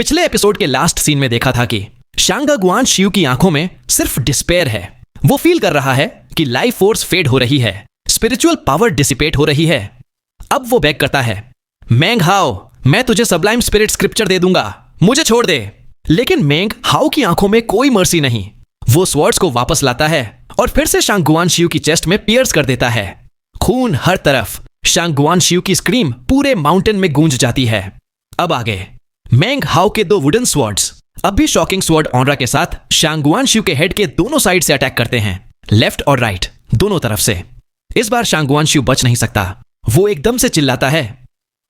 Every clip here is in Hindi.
पिछले एपिसोड के लास्ट सीन में देखा था कि शांगा गुआन शियू की आंखों में सिर्फ डिस्पेयर है। वो फील कर रहा है कि लाइफ फोर्स फेड हो रही है, स्पिरिचुअल पावर डिसिपेट हो रही है। अब वो बेग करता है, मेंग हाओ, मैं तुझे सबलाइम स्पिरिट स्क्रिप्चर दे दूंगा, मुझे छोड़ दे। लेकिन मेंग हाओ की आंखों में कोई मर्सी नहीं। वो स्वॉर्ड्स को वापस लाता है और फिर से शांग गुआन शियू की चेस्ट में पियर्स कर देता है। खून हर तरफ। शांग गुआन शियू की स्क्रीम पूरे माउंटेन में गूंज जाती है। अब आगे मेंग हाओ के दो वुडन स्वॉर्ड्स अब भी शॉकिंग स्वॉर्ड ऑनरा के साथ शांग गुआन शियू के हेड के दोनों साइड से अटैक करते हैं, लेफ्ट और राइट दोनों तरफ से। इस बार शांग गुआन शियू बच नहीं सकता। वो एकदम से चिल्लाता है,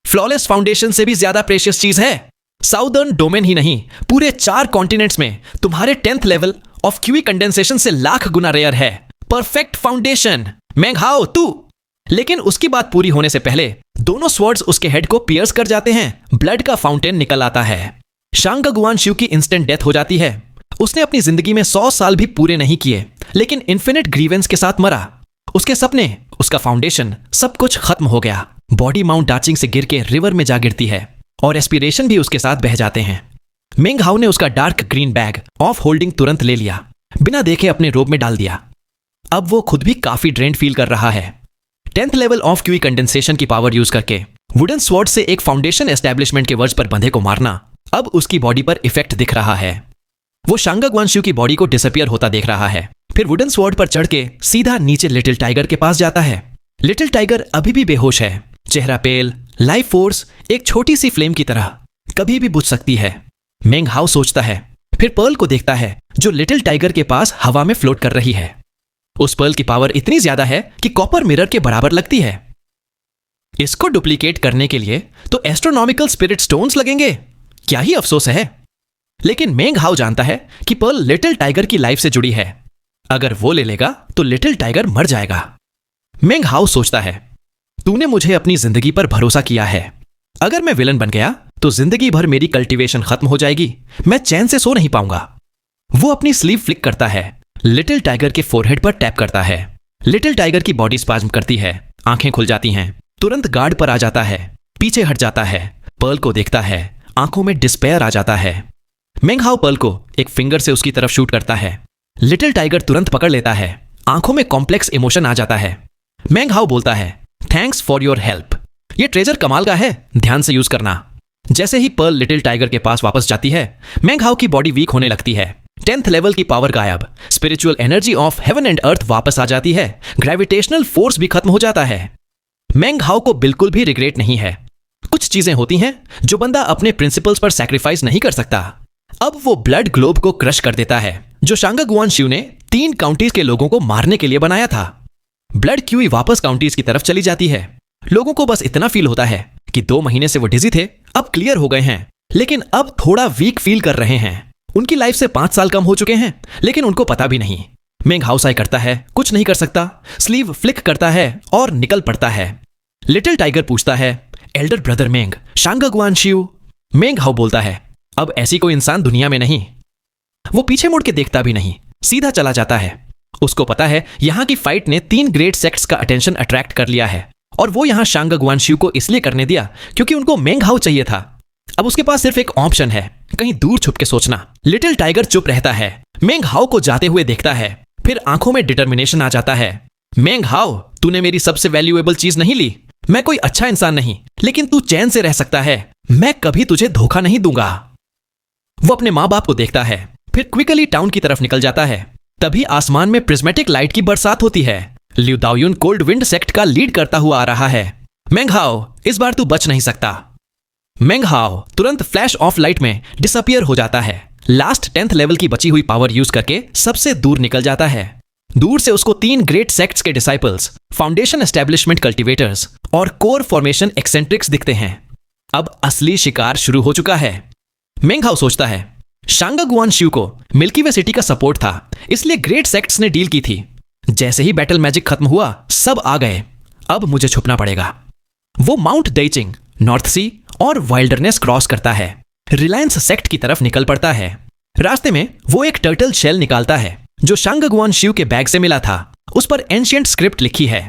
फ्लॉलेस फाउंडेशन से भी ज्यादा प्रेशियस चीज है। साउदर्न डोमेन ही नहीं, पूरे 4 कॉन्टिनेंट्स में तुम्हारे 10th level of QE condensation से लाख गुना रेयर है। परफेक्ट फाउंडेशन मेंग हाओ तू। लेकिन उसकी बात पूरी होने से पहले दोनों स्वॉर्ड्स उसके हेड को पियर्स कर जाते हैं। ब्लड का फाउंटेन निकल आता है। शांग गुआन शियू की इंस्टेंट डेथ हो जाती है। उसने अपनी जिंदगी में 100 साल भी पूरे नहीं किए, लेकिन इन्फिनिट ग्रीवेंस के साथ मरा। उसके सपने, उसका फाउंडेशन, सब कुछ खत्म हो गया। बॉडी माउंट डाचिंग से गिर के रिवर में जा गिरती है और एस्पिरेशन भी उसके साथ बह जाते हैं। मेंग हाओ ने उसका dark green bag of holding तुरंत ले लिया, बिना देखे अपने रोब में डाल दिया। अब वो खुद भी काफी ड्रेन्ड फील कर रहा है। 10th level of QE condensation की पावर यूज करके वुडन स्वॉर्ड से एक फाउंडेशन एस्टेब्लिशमेंट के वर्ज पर बंधे को मारना अब उसकी बॉडी पर इफेक्ट दिख रहा है। वो शांगा गुआन शियू की बॉडी को डिसअपियर होता देख रहा है। फिर वुडन स्वॉर्ड पर चढ़ के सीधा नीचे लिटिल टाइगर के पास जाता है। लिटिल टाइगर अभी भी बेहोश है, चेहरा पेल। लाइफ फोर्स एक छोटी सी फ्लेम की तरह कभी भी बुझ सकती है। मेंग हाओ सोचता है, फिर पर्ल को देखता है जो लिटिल टाइगर के पास हवा में फ्लोट कर रही है। उस पर्ल की पावर इतनी ज्यादा है कि कॉपर मिरर के बराबर लगती है। इसको डुप्लीकेट करने के लिए तो एस्ट्रोनॉमिकल स्पिरिट स्टोन्स लगेंगे। क्या ही अफसोस है। लेकिन मेंग हाओ जानता है कि पर्ल लिटिल टाइगर की लाइफ से जुड़ी है। अगर वो ले लेगा तो लिटिल टाइगर मर जाएगा। मेंग हाओ सोचता है, तूने मुझे अपनी जिंदगी पर भरोसा किया है। अगर मैं विलन बन गया तो जिंदगी भर मेरी कल्टीवेशन खत्म हो जाएगी, मैं चैन से सो नहीं पाऊंगा। वो अपनी स्लीव फ्लिक करता है, लिटिल टाइगर के फोरहेड पर टैप करता है। लिटिल टाइगर की बॉडी स्पाज्म करती है, आंखें खुल जाती हैं। तुरंत गार्ड पर आ जाता है, पीछे हट जाता है, पर्ल को देखता है, आंखों में डिस्पेयर आ जाता है। मेंग हाओ पर्ल को एक फिंगर से उसकी तरफ शूट करता है। लिटिल टाइगर तुरंत पकड़ लेता है, आंखों में कॉम्प्लेक्स इमोशन आ जाता है। मेंग हाओ बोलता है, थैंक्स फॉर योर हेल्प। ये ट्रेजर कमाल का है, ध्यान से यूज करना। जैसे ही पर्ल लिटिल टाइगर के पास वापस जाती है, मेंग हाओ की बॉडी वीक होने लगती है। 10th लेवल की पावर गायब। Spiritual energy of heaven and earth वापस आ जाती है। ग्रेविटेशनल फोर्स भी खत्म हो जाता है। मेंग हाओ को बिल्कुल भी रिग्रेट नहीं है। कुछ चीजें होती हैं जो बंदा अपने प्रिंसिपल्स पर सैक्रिफाइस नहीं कर सकता। अब वो ब्लड ग्लोब को क्रश कर देता है जो शांगा गुआन शियू ने 3 काउंटीज के लोगों को मारने के लिए बनाया था। ब्लड क्यूई वापस काउंटीज की तरफ चली जाती है। लोगों को बस इतना फील होता है कि 2 महीने से वो डिजी थे, अब क्लियर हो गए हैं, लेकिन अब थोड़ा वीक फील कर रहे हैं। उनकी लाइफ से 5 साल कम हो चुके हैं, लेकिन उनको पता भी नहीं। मेंग हाओ साई करता है, कुछ नहीं कर सकता, स्लीव फ्लिक करता है और निकल पड़ता है। लिटिल टाइगर पूछता है, एल्डर ब्रदर मेंग, शांगा गुआन शियू? मेंग हाओ बोलता है, अब ऐसी कोई इंसान दुनिया में नहीं। वो पीछे मुड़ के देखता भी नहीं, सीधा चला जाता है। उसको पता है यहां की फाइट ने 3 ग्रेट सेक्ट्स का अटेंशन अट्रैक्ट कर लिया है और वो यहां शांगा गुआन शियू को इसलिए करने दिया क्योंकि उनको मेंग हाओ चाहिए था। अब उसके पास सिर्फ एक ऑप्शन है, कहीं दूर छुप के सोचना। लिटिल टाइगर चुप रहता है, मेंग हाओ को जाते हुए देखता है, फिर आंखों में डिटर्मिनेशन आ जाता है। मेंग हाओ, तूने मेरी सबसे वैल्यूएबल चीज नहीं ली। मैं कोई अच्छा इंसान नहीं, लेकिन तू चैन से रह सकता है। मैं कभी तुझे धोखा नहीं दूंगा। वो अपने माँ बाप को देखता है, फिर क्विकली टाउन की तरफ निकल जाता है। तभी आसमान में प्रिज्मेटिक लाइट की बरसात होती है। लिu दाओयुन कोल्ड विंड सेक्ट का लीड करता हुआ आ रहा है। मेंग हाओ, इस बार तू बच नहीं सकता। मेंग हाओ तुरंत फ्लैश ऑफ लाइट में डिसअपियर हो जाता है। लास्ट 10th लेवल की बची हुई पावर यूज करके सबसे दूर निकल जाता है। दूर से उसको 3 ग्रेट सेक्ट्स के डिसाइपल्स, फाउंडेशन एस्टेब्लिशमेंट कल्टीवेटर्स और कोर फॉर्मेशन एक्सेंट्रिक्स दिखते हैं। अब असली शिकार शुरू हो चुका है। मेंग हाओ सोचता है, शांगा गुआन शियू को मिल्की वे सिटी का सपोर्ट था, इसलिए ग्रेट सेक्ट्स ने डील की थी। जैसे ही बैटल मैजिक खत्म हुआ, सब आ गए। अब मुझे छुपना पड़ेगा। वो माउंट डेइचिंग, नॉर्थ सी और वाइल्डरनेस क्रॉस करता है। रिलायंस सेक्ट की तरफ निकल पड़ता है। रास्ते में वो एक टर्टल शेल निकालता है जो शांगा गुआन शियू के बैग से मिला था। उस पर एंशिएंट स्क्रिप्ट लिखी है।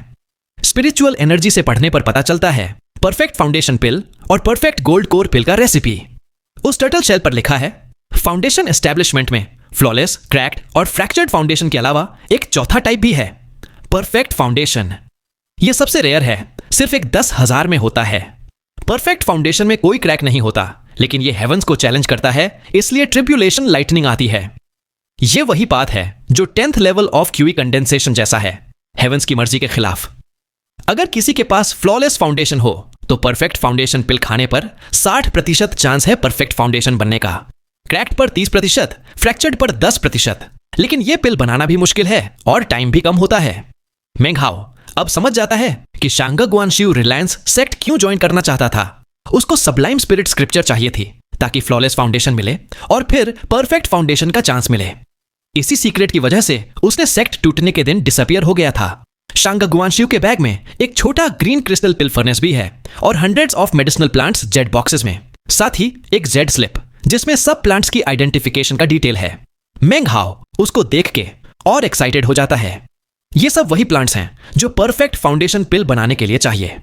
स्पिरिचुअल एनर्जी से पढ़ने पर पता चलता है परफेक्ट फाउंडेशन पिल और परफेक्ट गोल्ड कोर पिल का रेसिपी। उस टर्टल शेल पर लिखा है फाउंडेशन एस्टेब्लिशमेंट में फ्लॉलेस, क्रैक्ड और फ्रैक्चर्ड फाउंडेशन के अलावा एक चौथा टाइप भी है, परफेक्ट फाउंडेशन। यह सबसे रेयर है, सिर्फ एक 10,000 में होता है। परफेक्ट फाउंडेशन में कोई क्रैक नहीं होता, लेकिन यह हेवंस को चैलेंज करता है, इसलिए ट्रिब्यूलेशन लाइटनिंग आती है। यह वही पाथ है जो 10th level of QE condensation जैसा है, हेवंस की मर्जी के खिलाफ। अगर किसी के पास फ्लॉलेस फाउंडेशन हो तो परफेक्ट फाउंडेशन पिल खाने पर 60% चांस है परफेक्ट फाउंडेशन बनने का, क्रैक्ड पर 30%, फ्रैक्चर्ड पर 10%। लेकिन यह पिल बनाना भी मुश्किल है और टाइम भी कम होता है। मेंग हाओ अब समझ जाता है कि शांगा गुआनशियू रिलायंस सेक्ट क्यों ज्वाइन करना चाहता था। उसको सबलाइम स्पिरिट स्क्रिप्चर चाहिए थी ताकि फ्लॉलेस फाउंडेशन मिले और फिर परफेक्ट फाउंडेशन का चांस मिले। इसी सीक्रेट की वजह से उसने सेक्ट टूटने के दिन डिसअपियर हो गया था। शांगा गुआनशियू के बैग में एक छोटा ग्रीन क्रिस्टल पिल फर्नेस भी है और hundreds of medicinal plants Z boxes में, साथ ही एक जेड स्लिप जिसमें सब प्लांट्स की आइडेंटिफिकेशन का डिटेल है। मेंग हाओ उसको देख के और एक्साइटेड हो जाता है। ये सब वही प्लांट्स हैं जो परफेक्ट फाउंडेशन पिल बनाने के लिए चाहिए।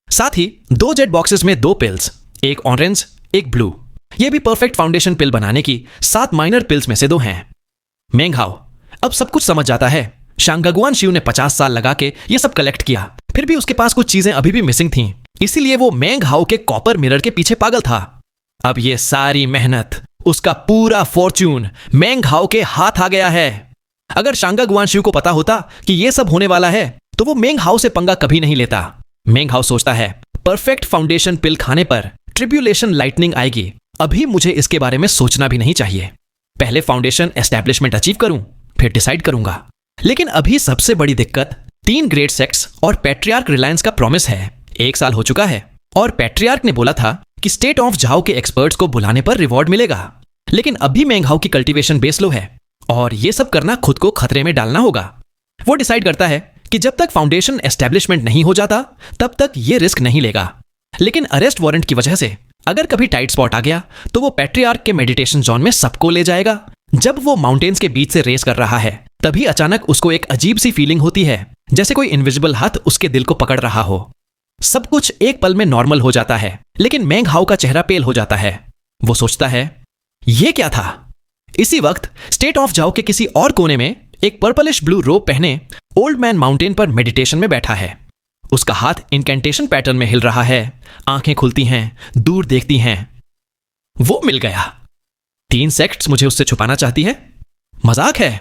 साथ ही 2 जेड बॉक्सेस में 2 पिल्स, एक ऑरेंज एक ब्लू, ये भी परफेक्ट फाउंडेशन पिल बनाने की 7 माइनर पिल्स में से 2 हैं। मेंग हाओ अब सब कुछ समझ जाता है। शांगा गुआनशियू ने 50 साल लगा के ये सब कलेक्ट किया, फिर भी उसके पास कुछ चीजें अभी भी मिसिंग थीं, इसीलिए वो मेंग हाओ के कॉपर मिरर के पीछे पागल था। अब ये सारी मेहनत, उसका पूरा फॉर्च्यून मेंग हाओ के हाथ आ गया है। अगर शांगा गुआनशियू को पता होता कि ये सब होने वाला है तो वो मेंग हाओ से पंगा कभी नहीं लेता। मेंग हाओ सोचता है परफेक्ट फाउंडेशन पिल खाने पर ट्रिब्यूलेशन लाइटनिंग आएगी, अभी मुझे इसके बारे में सोचना भी नहीं चाहिए। पहले फाउंडेशन एस्टैब्लिशमेंट अचीव करूं, फिर डिसाइड करूंगा। लेकिन अभी सबसे बड़ी दिक्कत 3 ग्रेट सेक्ट्स और पैट्रियार्क रिलायंस का प्रॉमिस है। 1 साल हो चुका है और पैट्रियार्क ने बोला था कि स्टेट ऑफ जाओ के एक्सपर्ट्स को बुलाने पर रिवॉर्ड मिलेगा। लेकिन अभी मेंग हाओ की कल्टीवेशन बेस लो है और ये सब करना खुद को खतरे में डालना होगा। वो डिसाइड करता है कि जब तक फाउंडेशन एस्टैब्लिशमेंट नहीं हो जाता तब तक ये रिस्क नहीं लेगा। लेकिन अरेस्ट वारंट की वजह से अगर कभी टाइट स्पॉट आ गया तो वो पैट्रियार्क के मेडिटेशन जोन में सबको ले जाएगा। जब वो माउंटेन्स के बीच से रेस कर रहा है तभी अचानक उसको एक अजीब सी फीलिंग होती है, जैसे कोई इनविजिबल हाथ उसके दिल को पकड़ रहा हो। सब कुछ एक पल में नॉर्मल हो जाता है, लेकिन मेंग हाओ का चेहरा पेल हो जाता है। वो सोचता है ये क्या था। इसी वक्त स्टेट ऑफ जाओ के किसी और कोने में एक पर्पलिश ब्लू रोब पहने ओल्ड मैन माउंटेन पर मेडिटेशन में बैठा है। उसका हाथ इनकेंटेशन पैटर्न में हिल रहा है, आंखें खुलती हैं, दूर देखती हैं। वो मिल गया। 3 सेक्ट्स मुझे उससे छुपाना चाहती है, मजाक है।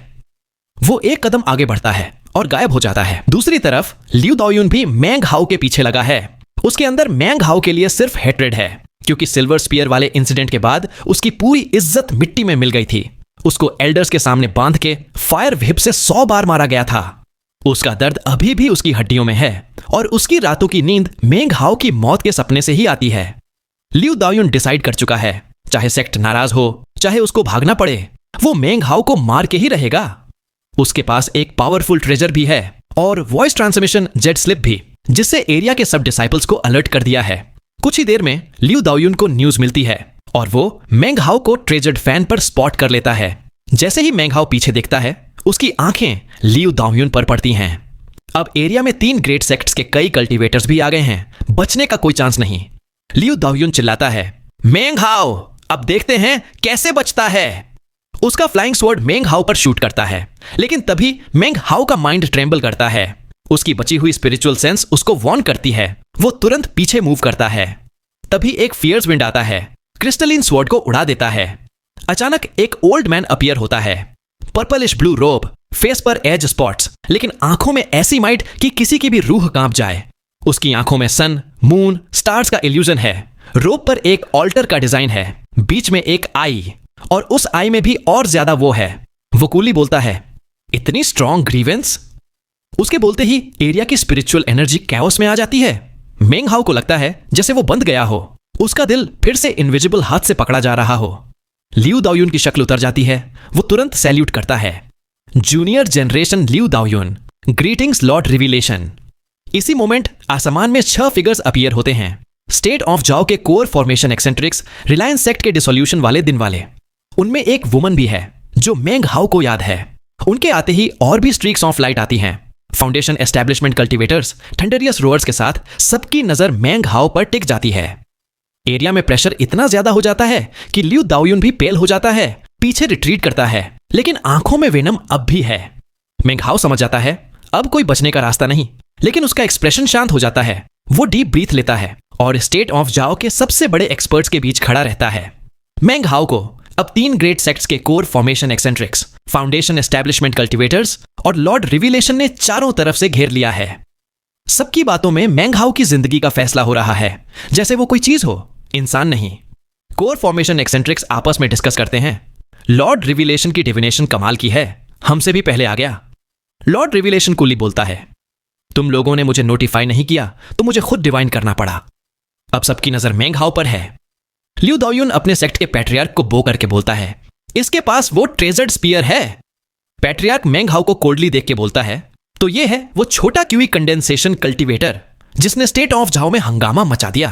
वो एक कदम आगे बढ़ता है और गायब हो जाता है। दूसरी तरफ लियू दाओयुन भी मेंग हाओ के पीछे लगा है। उसके अंदर मेंग हाओ के लिए सिर्फ हेट्रेड है, क्योंकि सिल्वर स्पीयर वाले इंसिडेंट के बाद उसकी पूरी इज्जत मिट्टी में मिल गई थी। उसको एल्डर्स के सामने बांध के फायर व्हिप से 100 बार मारा गया था। उसका दर्द अभी भी उसकी हड्डियों में है और उसकी रातों की नींद मेंग हाओ की मौत के सपने से ही आती है। लियू दाओयुन डिसाइड कर चुका है, चाहे सेक्ट नाराज हो, चाहे उसको भागना पड़े, वो मेंग हाओ को मार के ही रहेगा। उसके पास एक पावरफुल ट्रेजर भी है और वॉइस ट्रांसमिशन जेड स्लिप भी, जिससे एरिया के सब डिसाइपल्स को अलर्ट कर दिया है। कुछ ही देर में लियू दाओयुन को न्यूज मिलती है और वो मेंग हाओ को ट्रेजर्ड फैन पर स्पॉट कर लेता है। जैसे ही मेंग हाओ पीछे देखता है, उसकी आंखें लियू दाओयुन पर पड़ती हैं। अब एरिया में 3 ग्रेट सेक्ट्स के कई कल्टीवेटर्स भी आ गए हैं, बचने का कोई चांस नहीं। लियू दाओयुन चिल्लाता है, मेंग हाओ अब देखते हैं कैसे बचता है। उसका फ्लाइंग स्वॉर्ड मेंग हाओ पर शूट करता है, लेकिन तभी मेंग हाओ का माइंड ट्रेंबल करता है। उसकी बची हुई स्पिरिचुअल सेंस उसको वार्न करती है। वो तुरंत पीछे मूव करता है। तभी एक फियर्स विंड आता है, क्रिस्टलिन स्वॉर्ड को उड़ा देता है। अचानक एक ओल्ड मैन अपीयर होता है, पर्पलिश ब्लू रोब, फेस पर एज स्पॉट्स, लेकिन आंखों में ऐसी माइट कि किसी की भी रूह कांप जाए। उसकी आंखों में सन, मून, स्टार्स का इल्यूजन है। रोब पर एक ऑल्टर का डिजाइन है, बीच में एक आई, और उस आई में भी और ज्यादा वो है। वो कूली बोलता है, इतनी स्ट्रॉन्ग ग्रीवेंस। उसके बोलते ही एरिया की स्पिरिचुअल एनर्जी कैओस में आ जाती है। मेंग हाओ को लगता है जैसे वो बंद गया हो, उसका दिल फिर से इनविजिबल हाथ से पकड़ा जा रहा हो। लियू दाओयुन की शक्ल उतर जाती है। वो तुरंत सैल्यूट करता है, junior generation Liu Daoyun, greetings lord revelation. इसी मोमेंट आसमान में 6 फिगर्स अपीयर होते हैं, स्टेट ऑफ जाओ के core formation eccentrics, Reliance sect के डिसोल्यूशन वाले दिन वाले। उनमें एक वुमन भी है जो मेंग हाओ को याद है। उनके आते ही और भी स्ट्रीक्स ऑफ लाइट आती हैं। फाउंडेशन एस्टैब्लिशमेंट कल्टीवेटर्स, थंडरियस रोअर्स के साथ सबकी नजर मेंग हाओ पर टिक जाती है। एरिया में प्रेशर इतना ज्यादा हो जाता है कि लियू दाओयुन भी पेल हो जाता है, पीछे रिट्रीट करता है, लेकिन आंखों में वेनम अब भी है। मेंग हाओ समझ जाता है अब कोई बचने का रास्ता नहीं, लेकिन उसका एक्सप्रेशन शांत हो जाता है। वो डीप ब्रीथ लेता है और स्टेट ऑफ जाओ के सबसे बड़े एक्सपर्ट्स के बीच खड़ा रहता है। मेंग हाओ को अब 3 ग्रेट सेक्ट्स के core formation eccentrics, foundation establishment cultivators और लॉर्ड रिविलेशन ने चारों तरफ से घेर लिया है। सबकी बातों में मेंग हाओ की जिंदगी का फैसला हो रहा है, जैसे वो कोई चीज हो, इंसान नहीं। कोर फॉर्मेशन एक्सेंट्रिक्स आपस में डिस्कस करते हैं। लॉर्ड रिविलेशन की डिविनेशन कमाल की है, हमसे भी पहले आ गया। लॉर्ड रिविलेशन कूली बोलता है, तुम लोगों ने मुझे नोटिफाई नहीं किया तो मुझे खुद डिवाइन करना पड़ा। अब सबकी नजर मेंग हाओ पर है। लियू दाओयुन अपने सेक्ट के पैट्रियार्क को बो करके बोलता है, इसके पास वो ट्रेजर्ड स्पीयर है। पैट्रियार्क मेंग हाओ को कोल्डली देख के बोलता है, तो ये है वो छोटा क्यूई कंडेंसेशन कल्टीवेटर जिसने स्टेट ऑफ जाओ में हंगामा मचा दिया।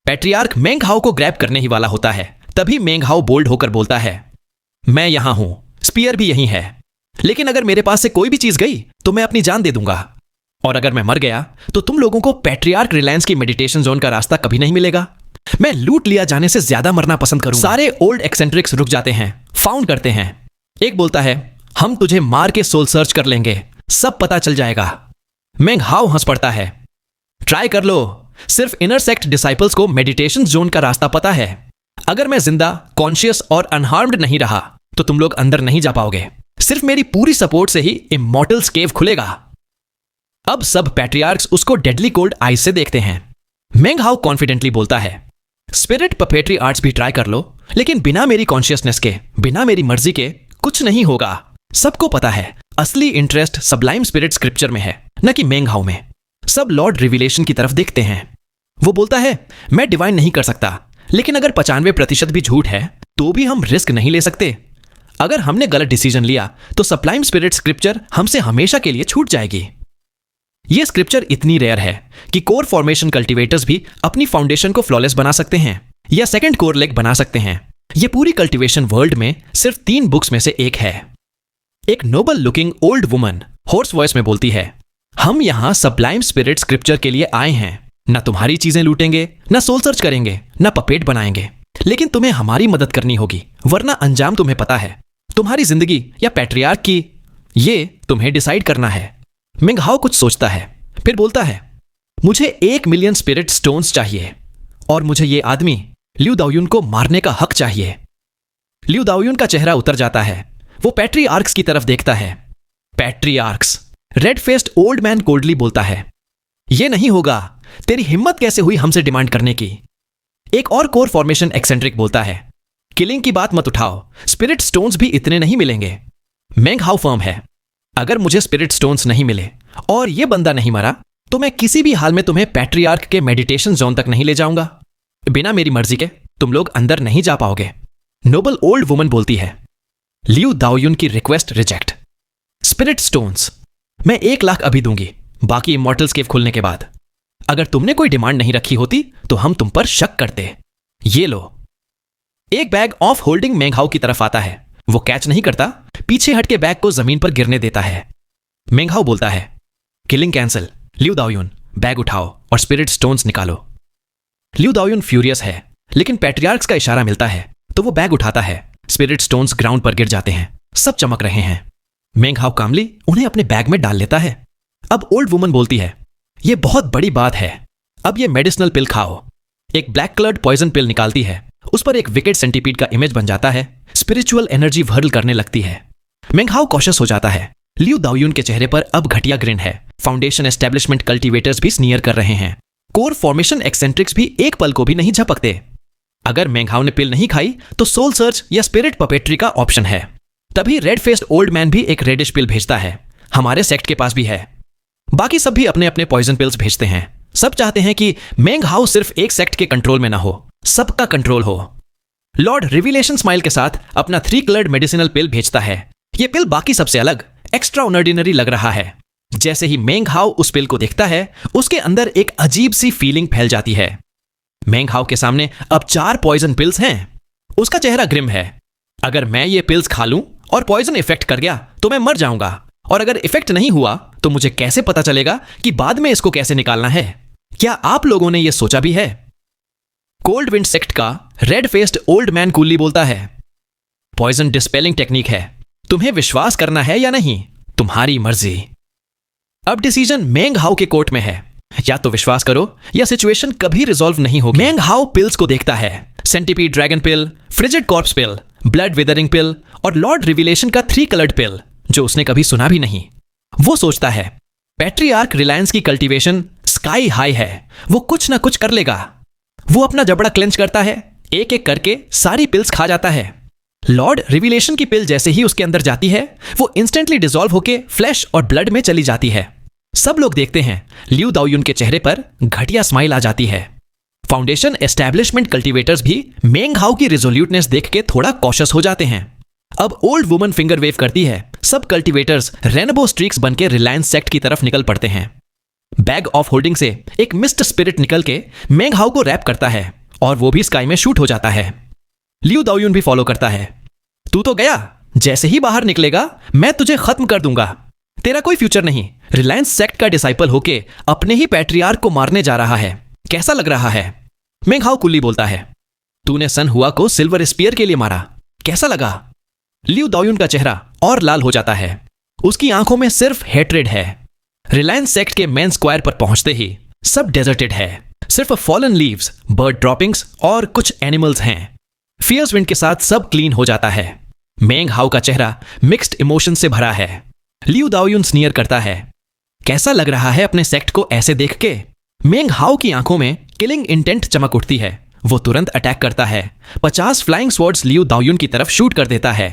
पैट्रियार्क मेंग हाओ को ग्रैब करने ही वाला होता है, तभी मेंग हाओ बोल्ड होकर बोलता है, मैं यहां हूं, स्पीयर भी यहीं है, लेकिन अगर मेरे पास से कोई भी चीज गई तो मैं अपनी जान दे दूंगा, और अगर मैं मर गया तो तुम लोगों को पैट्रियार्क रिलायंस की मेडिटेशन जोन का रास्ता कभी नहीं मिलेगा। मैं लूट लिया जाने से ज्यादा मरना पसंद करूंगा। सारे ओल्ड एक्सेंट्रिक्स रुक जाते हैं, फाउंड करते हैं। एक बोलता है, हम तुझे मार के सोल सर्च कर लेंगे, सब पता चल जाएगा। मेंग हाओ हंस पड़ता है, ट्राई कर लो, सिर्फ इनर सेक्ट डिसाइपल्स को मेडिटेशन जोन का रास्ता पता है। अगर मैं जिंदा, कॉन्शियस और अनहार्म्ड नहीं रहा तो तुम लोग अंदर नहीं जा पाओगे। सिर्फ मेरी पूरी सपोर्ट से ही इमॉर्टल्स केव खुलेगा। अब सब पैट्रियार्क्स उसको डेडली कोल्ड आईज से देखते हैं। मेंग हाओ कॉन्फिडेंटली बोलता है, स्पिरिट पपेट्री आर्ट्स भी ट्राई कर लो, लेकिन बिना मेरी कॉन्शियसनेस के, बिना मेरी मर्जी के कुछ नहीं होगा। सबको पता है असली इंटरेस्ट सबलाइम स्पिरिट स्क्रिप्चर में है, न कि मेंग हाओ में। सब लॉर्ड रिविलेशन की तरफ देखते हैं। वो बोलता है, मैं डिवाइन नहीं कर सकता, लेकिन अगर 95% भी झूठ है तो भी हम रिस्क नहीं ले सकते। अगर हमने गलत डिसीजन लिया तो सबलाइम स्पिरिट स्क्रिप्चर हमसे हमेशा के लिए छूट जाएगी। यह स्क्रिप्चर इतनी रेयर है कि कोर फॉर्मेशन कल्टीवेटर्स भी अपनी फाउंडेशन को फ्लॉलेस बना सकते हैं या सेकंड कोर लेग बना सकते हैं। यह पूरी कल्टीवेशन वर्ल्ड में सिर्फ 3 बुक्स में से एक है। एक noble looking old woman hoarse voice में बोलती है, हम यहां सबलाइम स्पिरिट स्क्रिप्चर के लिए आए हैं। ना तुम्हारी चीजें लूटेंगे, ना सोल सर्च करेंगे, ना पपेट बनाएंगे, लेकिन तुम्हें हमारी मदद करनी होगी, वरना अंजाम तुम्हें पता है, तुम्हारी जिंदगी या पैट्रियार्क की, ये तुम्हें डिसाइड करना है। मेंग हाओ कुछ सोचता है, फिर बोलता है, मुझे 1 मिलियन स्पिरिट स्टोन्स चाहिए और मुझे ये आदमी लियू दाओयुन को मारने का हक चाहिए। लियू दाओयुन का चेहरा उतर जाता है। वो पैट्रियार्क्स की तरफ देखता है। Patriarchs, red faced old man coldly बोलता है, ये नहीं होगा, तेरी हिम्मत कैसे हुई हमसे डिमांड करने की। एक और कोर फॉर्मेशन एक्सेंट्रिक बोलता है, किलिंग की बात मत उठाओ, स्पिरिट स्टोन्स भी इतने नहीं मिलेंगे। मेंग हाओ फर्म है, अगर मुझे स्पिरिट स्टोन्स नहीं मिले और ये बंदा नहीं मरा तो मैं किसी भी हाल में तुम्हें पैट्रियार्क के मेडिटेशन जोन तक नहीं ले जाऊंगा। बिना मेरी मर्जी के तुम लोग अंदर नहीं जा पाओगे। नोबल ओल्ड वुमन बोलती है, लियू दाओयुन की रिक्वेस्ट रिजेक्ट। स्पिरिट स्टोन्स मैं 1 लाख अभी दूंगी, बाकी इमॉर्टल्स केव खुलने के बाद। अगर तुमने कोई डिमांड नहीं रखी होती तो हम तुम पर शक करते। ये लो। एक बैग ऑफ होल्डिंग मेंग हाओ की तरफ आता है। वो कैच नहीं करता, पीछे हटके बैग को जमीन पर गिरने देता है। मेंग हाओ बोलता है, किलिंग कैंसिल, लियू दाओयुन बैग उठाओ और स्पिरिट स्टोन्स निकालो। लियू दाओयुन फ्यूरियस है, लेकिन पैट्रियार्क्स का इशारा मिलता है तो वो बैग उठाता है। स्पिरिट स्टोन्स ग्राउंड पर गिर जाते हैं, सब चमक रहे हैं। मेंग हाओ कामली उन्हें अपने बैग में डाल लेता है। अब ओल्ड वुमन बोलती है, ये बहुत बड़ी बात है, अब ये मेडिसिनल पिल खाओ। एक ब्लैक कलर्ड पॉइजन पिल निकालती है, उस पर एक विकेट सेंटीपीड का इमेज बन जाता है। स्पिरिचुअल एनर्जी व्हर्ल करने लगती है। मेंग हाओ कॉशियस हो जाता है। लियू दाओयुन के चेहरे पर अब घटिया ग्रिन है। फाउंडेशन एस्टैब्लिशमेंट कल्टीवेटर्स भी स्नीयर कर रहे हैं। कोर फॉर्मेशन एक्सेंट्रिक्स भी एक पल को भी नहीं झपकते। अगर मेंग हाओ ने पिल नहीं खाई तो सोल सर्च या स्पिरिट पपेट्री का ऑप्शन है। तभी रेड फेस्ड ओल्ड मैन भी एक रेडिश पिल भेजता है, हमारे सेक्ट के पास भी है। बाकी सब भी अपने अपने पॉइजन पिल्स भेजते हैं। सब चाहते हैं कि मेंग हाओ सिर्फ एक सेक्ट के कंट्रोल में ना हो, सबका कंट्रोल हो। लॉर्ड रिविलेशन स्माइल के साथ अपना 3 कलर्ड मेडिसिनल पिल भेजता है। यह पिल बाकी सबसे अलग, एक्स्ट्रा ऑर्डिनरी लग रहा है। जैसे ही मेंग हाओ उस पिल को देखता है, उसके अंदर एक अजीब सी फीलिंग फैल जाती है। मेंग हाओ के सामने अब 4 पॉइजन पिल्स हैं। उसका चेहरा ग्रिम है। अगर मैं ये पिल्स खा लूं और पॉइजन इफेक्ट कर गया तो मैं मर जाऊंगा, और अगर इफेक्ट नहीं हुआ तो मुझे कैसे पता चलेगा कि बाद में इसको कैसे निकालना है। क्या आप लोगों ने यह सोचा भी है? कोल्ड विंड सेक्ट का red faced old man coolie बोलता है, पॉइजन डिस्पेलिंग टेक्निक है, तुम्हें विश्वास करना है या नहीं, तुम्हारी मर्जी। अब डिसीजन मेंग हाउ के कोर्ट में है, या तो विश्वास करो या सिचुएशन कभी रिजॉल्व नहीं होगी। मेंग हाउ पिल्स को देखता है, सेंटीपीड ड्रैगन पिल, फ्रिजिड कॉर्प्स पिल, ब्लड विदरिंग पिल और लॉर्ड रिविलेशन का 3 कलर्ड पिल जो उसने कभी सुना भी नहीं। वो सोचता है पैट्रियार्क रिलायंस की कल्टीवेशन स्काई हाई है, वो कुछ ना कुछ कर लेगा। वो अपना जबड़ा क्लेंच करता है, एक एक करके सारी पिल्स खा जाता है। लॉर्ड रिविलेशन की पिल जैसे ही उसके अंदर जाती है वो इंस्टेंटली डिसॉल्व होके फ्लैश और ब्लड में चली जाती है। सब लोग देखते हैं, लियू दाओयुन के चेहरे पर घटिया स्माइल आ जाती है। फाउंडेशन एस्टैब्लिशमेंट कल्टीवेटर्स भी मेंग हाउ की रिजोल्यूटनेस देख के थोड़ा कॉशियस हो जाते हैं। अब ओल्ड वुमन फिंगर वेव करती है, सब कल्टीवेटर्स रेनबो स्ट्रीक्स बनके रिलायंस सेक्ट की तरफ निकल पड़ते हैं। बैग ऑफ होल्डिंग से एक मिस्ट स्पिरिट निकल के मेंग हाउ को रैप करता है और वो भी स्काई में शूट हो जाता है। लियू दाओयुन भी फॉलो करता है। तू तो गया, जैसे ही बाहर निकलेगा मैं तुझे खत्म कर दूंगा, तेरा कोई फ्यूचर नहीं। रिलायंस सेक्ट का डिसाइपल होके अपने ही पैट्रियार्क को मारने जा रहा है, कैसा लग रहा है? मेंग हाउ कुल्ली बोलता है, तूने सन हुआ को सिल्वर स्पीयर के लिए मारा, कैसा लगा? लियू दाओयुन का चेहरा और लाल हो जाता है, उसकी आंखों में सिर्फ हेट्रेड है। रिलायंस सेक्ट के मेन स्क्वायर पर पहुंचते ही सब डेजर्टेड है, सिर्फ फॉलन लीव्स, बर्ड ड्रॉपिंग्स और कुछ एनिमल्स हैं। फियर्स विंड के साथ सब क्लीन हो जाता है। मेंग हाउ का चेहरा मिक्स्ड इमोशन से भरा है। लियू दाओयुन स्नीयर करता है, कैसा लग रहा है अपने सेक्ट को ऐसे देख के? मेंग हाउ की आंखों में किलिंग इंटेंट चमक उठती है। वो तुरंत अटैक करता है, 50 फ्लाइंग स्वॉर्ड्स लियू दाओयुन की तरफ शूट कर देता है।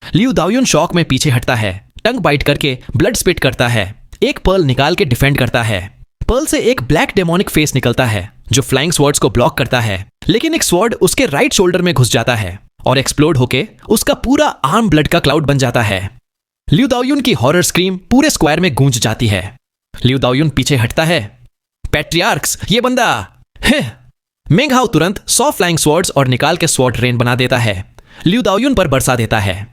लियू दाओयुन शॉक में पीछे हटता है, टंग बाइट करके ब्लड स्पिट करता है, एक पर्ल निकाल के डिफेंड करता है। पर्ल से एक ब्लैक डेमोनिक फेस निकलता है जो फ्लाइंग स्वॉर्ड्स को ब्लॉक करता है, लेकिन एक स्वॉर्ड उसके राइट शोल्डर में घुस जाता है और एक्सप्लोड होके उसका पूरा आर्म ब्लड का क्लाउड बन जाता है। लियू दाओयुन की हॉरर स्क्रीम पूरे स्क्वायर में गूंज जाती है। लियू दाओयुन पीछे हटता है, पैट्रियार्क्स ये बंदा है। मेंग हाउ तुरंत 100 फ्लाइंग स्वॉर्ड्स और निकाल के स्वॉर्ड रेन बना देता है, लियू दाओयुन पर बरसा देता है।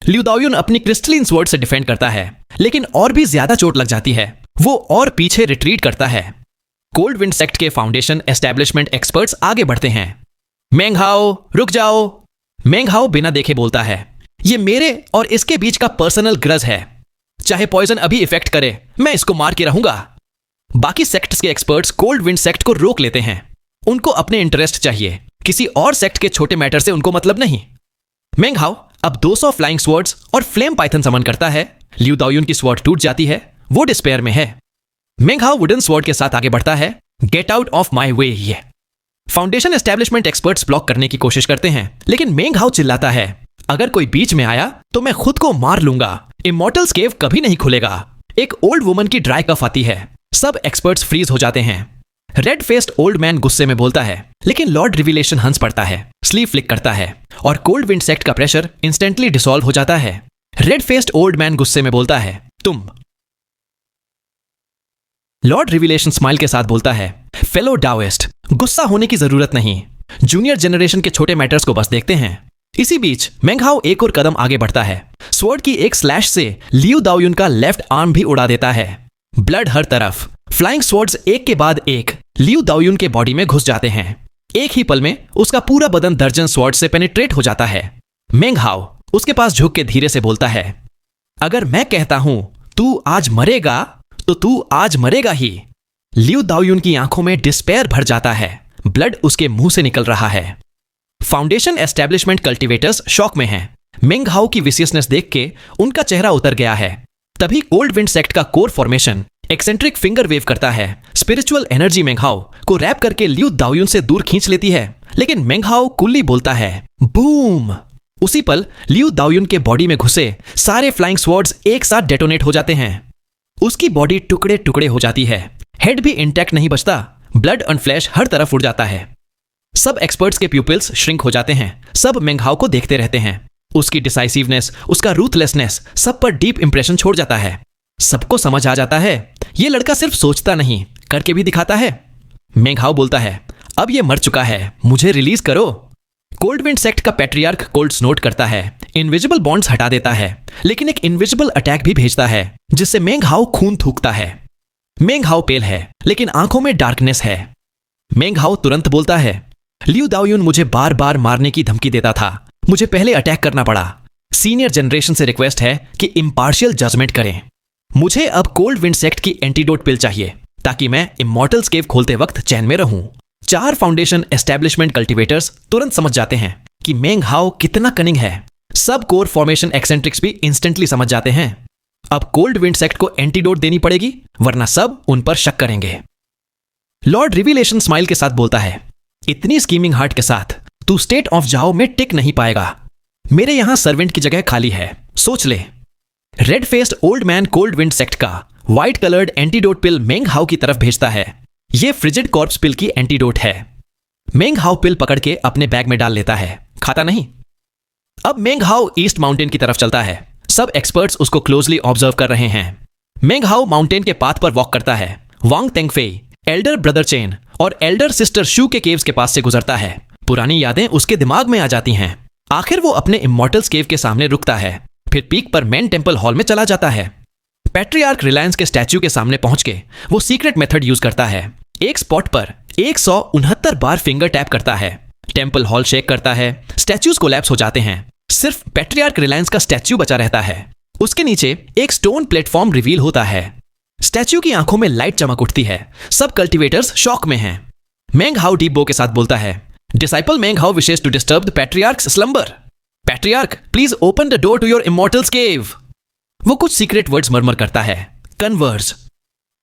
लियू दाओयुन अपनी क्रिस्टलिन स्वॉर्ड से डिफेंड करता है, लेकिन और भी ज्यादा चोट लग जाती है। वो और पीछे रिट्रीट करता है। कोल्ड विंड सेक्ट के फाउंडेशन एस्टैब्लिशमेंट एक्सपर्ट्स आगे बढ़ते हैं। मेंग हाउ रुक जाओ, मेंग हाउ बिना देखे बोलता है, ये मेरे और इसके बीच का पर्सनल ग्रज है, चाहे पॉइजन अभी इफेक्ट करे मैं इसको मार के रहूंगा। बाकी सेक्ट्स के एक्सपर्ट्स कोल्ड विंड सेक्ट को रोक लेते हैं, उनको अपने इंटरेस्ट चाहिए, किसी और सेक्ट के छोटे मैटर से उनको मतलब नहीं। मेंग हाउ अब 200 फ्लाइंग स्वॉर्ड्स और फ्लेम पाइथन समन करता है। लियू दाओयुन की स्वॉर्ड टूट जाती है, वो डिस्पेयर में है। मेंग हाउ वुडन स्वॉर्ड के साथ आगे बढ़ता है, गेट आउट ऑफ माई वे। ये फाउंडेशन एस्टैब्लिशमेंट एक्सपर्ट्स ब्लॉक करने की कोशिश करते हैं, लेकिन मेंग हाउ चिल्लाता है, अगर कोई बीच में आया तो मैं खुद को मार लूंगा, इमॉर्टल्स केव कभी नहीं खुलेगा। एक ओल्ड वुमन की ड्राई कफ आती है, सब एक्सपर्ट्स फ्रीज हो जाते हैं। रेड फेस्ड ओल्ड मैन गुस्से में बोलता है, लेकिन लॉर्ड रिविलेशन हंस पड़ता है, स्लीव फ्लिक करता है और कोल्ड विंड सेक्ट का प्रेशर इंस्टेंटली डिसॉल्व हो जाता है। रेड फेस्ड ओल्ड मैन गुस्से में बोलता है, तुम। लॉर्ड रिविलेशन स्माइल के साथ बोलता है, फेलो डाओइस्ट, गुस्सा होने की जरूरत नहीं, जूनियर जनरेशन के छोटे मैटर्स को बस देखते हैं। इसी बीच मेंग हाउ एक और कदम आगे बढ़ता है, स्वॉर्ड की एक स्लैश से लियू दाओयुन का लेफ्ट आर्म भी उड़ा देता है। ब्लड हर तरफ, फ्लाइंग स्वॉर्ड्स एक के बाद एक लियू दाओयुन के बॉडी में घुस जाते हैं। एक ही पल में उसका पूरा बदन दर्जन स्वॉर्ड से पेनिट्रेट हो जाता है। मेंग हाउ उसके पास झुक के धीरे से बोलता है, अगर मैं कहता हूं तू आज मरेगा तो तू आज मरेगा ही। लियू दाओयुन की आंखों में डिस्पेयर भर जाता है, ब्लड उसके मुंह से निकल रहा है। फाउंडेशन एस्टैब्लिशमेंट कल्टीवेटर्स शॉक में हैं। मेंग हाउ की विशियसनेस देख के उनका चेहरा उतर गया है। तभी कोल्ड विंड सेक्ट का core formation eccentric finger wave करता है। स्पिरिचुअल एनर्जी मेंग हाउ को रैप करके लियू दाओयुन से दूर खींच लेती है, लेकिन मेंग हाउ कुल्ली बोलता है, बूम। उसी पल लियू दाओयुन के बॉडी में घुसे सारे फ्लाइंग स्वॉर्ड्स एक साथ डेटोनेट हो जाते हैं। उसकी बॉडी टुकड़े टुकड़े हो जाती है, हेड भी इंटैक्ट नहीं बचता, ब्लड एंड फ्लैश हर तरफ उड़ जाता है। सब एक्सपर्ट्स के प्यूपिल्स श्रिंक हो जाते हैं, सब मेंग हाउ को देखते रहते हैं। उसकी डिसाइसिवनेस, उसका रूथलेसनेस सब पर डीप इंप्रेशन छोड़ जाता है। सबको समझ आ जाता है ये लड़का सिर्फ सोचता नहीं, करके भी दिखाता है। मेंग हाउ बोलता है, अब ये मर चुका है, मुझे रिलीज करो। कोल्ड विंड सेक्ट का पैट्रियार्क कोल्ड स्नोट करता है, इनविजिबल बॉन्ड्स हटा देता है, लेकिन एक इनविजिबल अटैक भी भेजता है जिससे मेंग हाउ खून थूकता है। मेंग हाउ पेल है, लेकिन आंखों में डार्कनेस है। मेंग हाउ तुरंत बोलता है, लियू दाओयुन मुझे बार बार मारने की धमकी देता था। मुझे पहले अटैक करना पड़ा। सीनियर जनरेशन से रिक्वेस्ट है कि इम्पार्शियल जजमेंट करें। मुझे अब कोल्ड विंड सेक्ट की एंटीडोट पिल चाहिए ताकि मैं इमॉर्टल्स केव खोलते वक्त चैन में रहूं। 4 फाउंडेशन एस्टेब्लिशमेंट कल्टीवेटर्स तुरंत समझ जाते हैं कि मेंग हाओ कितना कनिंग है। सब कोर फॉर्मेशन एक्सेंट्रिक्स भी इंस्टेंटली समझ जाते हैं। अब कोल्ड विंड सेक्ट को एंटीडोट देनी पड़ेगी, वरना सब उन पर शक करेंगे। लॉर्ड रिविलेशन स्माइल के साथ बोलता है, इतनी स्कीमिंग हार्ट के साथ तू स्टेट ऑफ जाओ में टिक नहीं पाएगा। मेरे यहां सर्वेंट की जगह खाली है, सोच ले। Red faced old man cold wind sect का व्हाइट कलर्ड एंटीडोट पिल मेंग हाओ की तरफ भेजता है। यह फ्रिजिड कॉर्प्स पिल की एंटीडोट है। मेंग हाओ पिल पकड़ के अपने बैग में डाल लेता है, खाता नहीं। अब मेंग हाओ ईस्ट माउंटेन की तरफ चलता है। सब एक्सपर्ट्स उसको क्लोजली ऑब्जर्व कर रहे हैं। मेंग हाओ माउंटेन के पाथ पर वॉक करता है। वांग तेंगफेई, एल्डर ब्रदर चेन और एल्डर सिस्टर शू के केव्स के पास से गुजरता है। पुरानी यादें उसके दिमाग में आ जाती हैं। आखिर वो अपने इमॉर्टल्स केव के सामने रुकता है, फिर पीक पर मैन टेंपल हॉल में चला जाता है। पैट्रियार्क रिलायंस के स्टैच्यू के सामने पहुंच के वो सीक्रेट मेथड यूज करता है। एक स्पॉट पर 169 बार फिंगर टैप करता है। टेंपल हॉल शेक करता है, स्टैच्यूज कोलैप्स हो जाते हैं। सिर्फ पैट्रियार्क रिलायंस का स्टैच्यू बचा रहता है। उसके नीचे एक स्टोन प्लेटफॉर्म रिवील होता है। स्टैच्यू की आंखों में लाइट चमक उठती है। सब कल्टीवेटर्स शॉक में हैं। मेंग हाओ डीप बो के साथ बोलता है, disciple Meng Hao wishes to disturb the patriarch's slumber. Patriarch please open the door to your immortal's cave. वो कुछ सीक्रेट वर्ड्स मरमर करता है। कन्वर्स।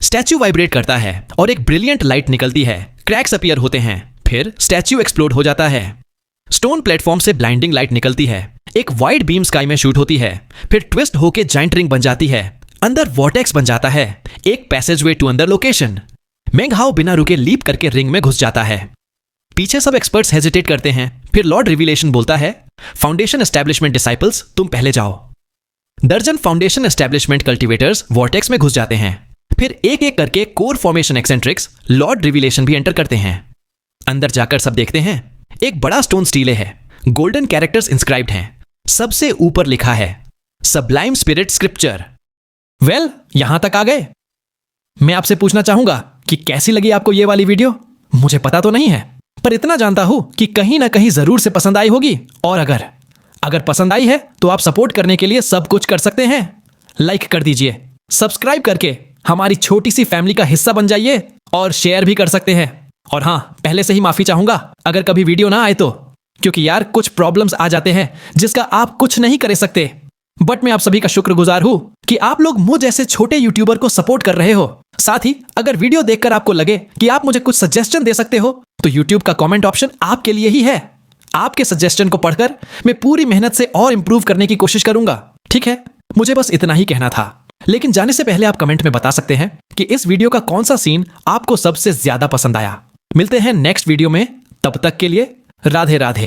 स्टैच्यू वाइब्रेट करता है और एक ब्रिलियंट लाइट निकलती है। क्रैक्स अपीयर होते हैं, फिर स्टैच्यू एक्सप्लोड हो जाता है। स्टोन प्लेटफॉर्म से ब्लाइंडिंग लाइट निकलती है। एक वाइड बीम स्काई में शूट होती है, फिर ट्विस्ट होके जाइंट रिंग बन जाती है। अंदर वॉर्टेक्स बन जाता है। एक पैसेजवे टू अंदर लोकेशन। मेंग हाओ बिना रुके लीप करके रिंग में घुस जाता है। पीछे सब एक्सपर्ट्स हेजिटेट करते हैं। फिर लॉर्ड रिविलेशन बोलता है, फाउंडेशन एस्टैब्लिशमेंट डिसाइपल्स तुम पहले जाओ। दर्जन फाउंडेशन एस्टैब्लिशमेंट कल्टीवेटर्स वॉर्टेक्स में घुस जाते हैं। फिर एक एक करके core formation eccentrics Lord revelation भी एंटर करते हैं। अंदर जाकर सब देखते हैं। एक बड़ा स्टोन स्टीले है। गोल्डन कैरेक्टर्स इंस्क्राइब्ड हैं। सबसे ऊपर लिखा है, सबलाइम स्पिरिट स्क्रिप्चर। वेल, यहां तक आ गए। मैं आपसे पूछना चाहूंगा कि कैसी लगी आपको ये वाली वीडियो। मुझे पता तो नहीं है, पर इतना जानता हूं कि कहीं ना कहीं जरूर से पसंद आई होगी। और अगर पसंद आई है तो आप सपोर्ट करने के लिए सब कुछ कर सकते हैं। लाइक कर दीजिए, सब्सक्राइब करके हमारी छोटी सी फैमिली का हिस्सा बन जाइए और शेयर भी कर सकते हैं। और हाँ, पहले से ही माफी चाहूंगा अगर कभी वीडियो ना आए तो, क्योंकि यार कुछ प्रॉब्लम्स आ जाते हैं जिसका आप कुछ नहीं कर सकते। बट मैं आप सभी का शुक्रगुजार हूं कि आप लोग मुझ जैसे छोटे यूट्यूबर को सपोर्ट कर रहे हो। साथ ही अगर वीडियो देखकर आपको लगे कि आप मुझे कुछ सजेशन दे सकते हो तो यूट्यूब का कमेंट ऑप्शन आपके लिए ही है। आपके सजेशन को पढ़कर मैं पूरी मेहनत से और इंप्रूव करने की कोशिश करूंगा। ठीक है, मुझे बस इतना ही कहना था। लेकिन जाने से पहले आप कमेंट में बता सकते हैं कि इस वीडियो का कौन सा सीन आपको सबसे ज्यादा पसंद आया। मिलते हैं नेक्स्ट वीडियो में, तब तक के लिए राधे राधे।